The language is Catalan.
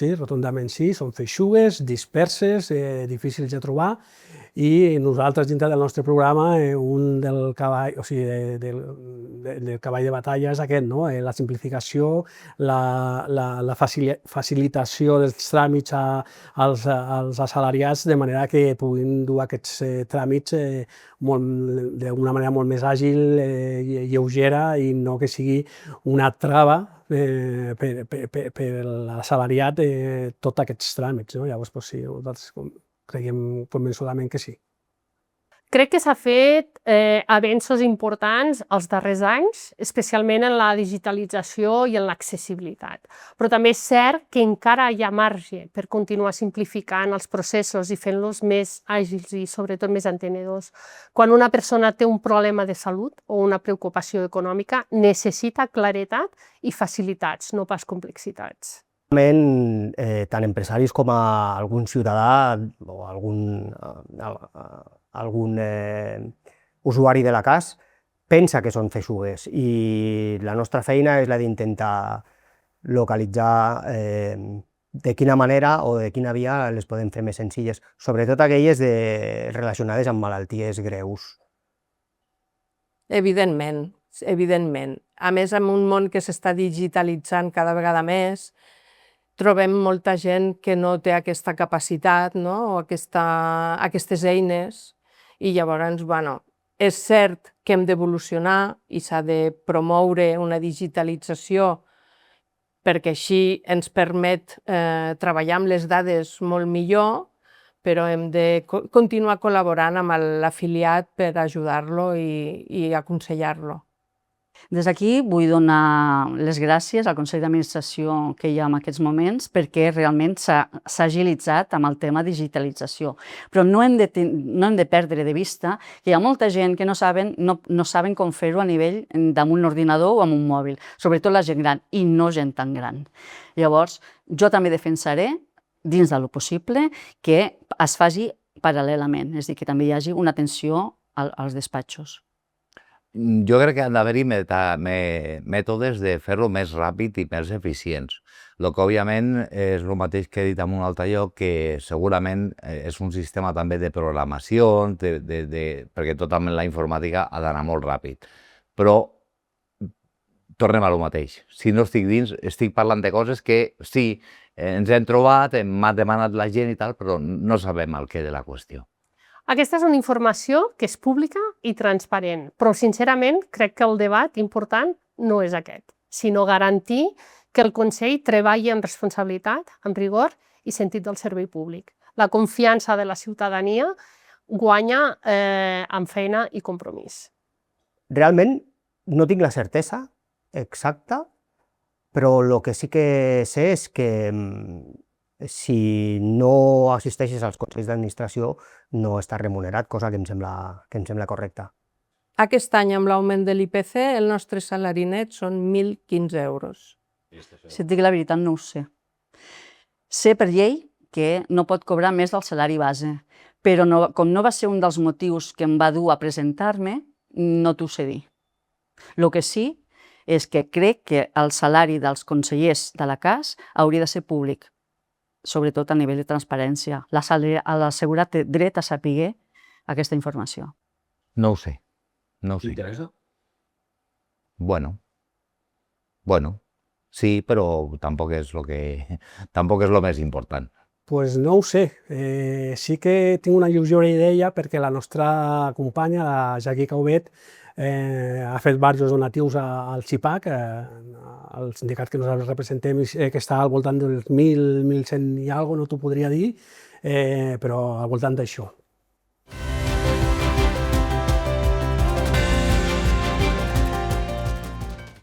sí, rotundament sí, són feixugues, disperses, difícils de trobar, i nosaltres, dintre del nostre programa, un del cavall, o sigui, del cavall de batalla és aquest, no? La simplificació, la facilitació dels tràmits als assalariats, de manera que puguin dur aquests tràmits d'una manera molt més àgil, lleugera, i no que sigui una trava per l'assalariat tots aquests tràmits. Llavors, sí, nosaltres creiem convençudament que sí. Crec que s'ha fet avenços importants els darrers anys, especialment en la digitalització i en l'accessibilitat. Però també és cert que encara hi ha marge per continuar simplificant els processos i fent-los més àgils i sobretot més entenedors. Quan una persona té un problema de salut o una preocupació econòmica, necessita claredat i facilitats, no pas complexitats. Tant empresaris com algun ciutadà o algun usuari de la CAS pensa que són feixugues, i la nostra feina és la d'intentar localitzar de quina manera o de quina via les podem fer més senzilles, sobretot aquelles relacionades amb malalties greus. Evidentment, evidentment. A més, en un món que s'està digitalitzant cada vegada més, trobem molta gent que no té aquesta capacitat, o aquestes eines, i llavors, és cert que hem d'evolucionar i s'ha de promoure una digitalització perquè així ens permet treballar amb les dades molt millor, però hem de continuar col·laborant amb l'afiliat per ajudar-lo i aconsellar-lo. Des d'aquí vull donar les gràcies al Consell d'Administració que hi ha en aquests moments, perquè realment s'ha agilitzat amb el tema digitalització. Però no hem de perdre de vista que hi ha molta gent que no saben com fer-ho a nivell damunt l'ordinador o amb un mòbil, sobretot la gent gran, i no gent tan gran. Llavors, jo també defensaré, dins del possible, que es faci paral·lelament, és a dir, que també hi hagi una atenció als despatxos. Jo crec que han d'haver-hi mètodes de fer-lo més ràpid i més eficients. El que, òbviament, és el mateix que he dit en un altre lloc, que segurament és un sistema també de programació, perquè tota la informàtica ha d'anar molt ràpid. Però tornem a lo mateix. Si no estic dins, estic parlant de coses que sí, ens hem trobat, m'ha demanat la gent i tal, però no sabem el què de la qüestió. Aquesta és una informació que és pública i transparent, però sincerament crec que el debat important no és aquest, sinó garantir que el Consell treballi amb responsabilitat, amb rigor i sentit del servei públic. La confiança de la ciutadania guanya amb feina i compromís. Realment no tinc la certesa exacta, però el que sí que sé és que si no assisteixes als consells d'administració no estàs remunerat, cosa que em sembla correcta. Aquest any, amb l'augment de l'IPC, el nostre salari net són 1.015 euros. Si et dic la veritat, no ho sé. Sé per llei que no pot cobrar més del salari base, però com no va ser un dels motius que em va dur a presentar-me, no t'ho sé dir. El que sí és que crec que el salari dels consellers de la CAS hauria de ser públic, sobretot a nivell de transparència. L'assegurat té dret a saber aquesta informació. No ho sé. T'interessa? Bueno, sí, però tampoc és el més important. Doncs no ho sé. Sí que tinc una lleugera idea perquè la nostra companya, la Jackie Caubet, ha fet diversos donatius al CIPAC, al sindicat que nosaltres representem, que està al voltant dels 1.000, 1.100 i alguna cosa, no t'ho podria dir, però al voltant d'això.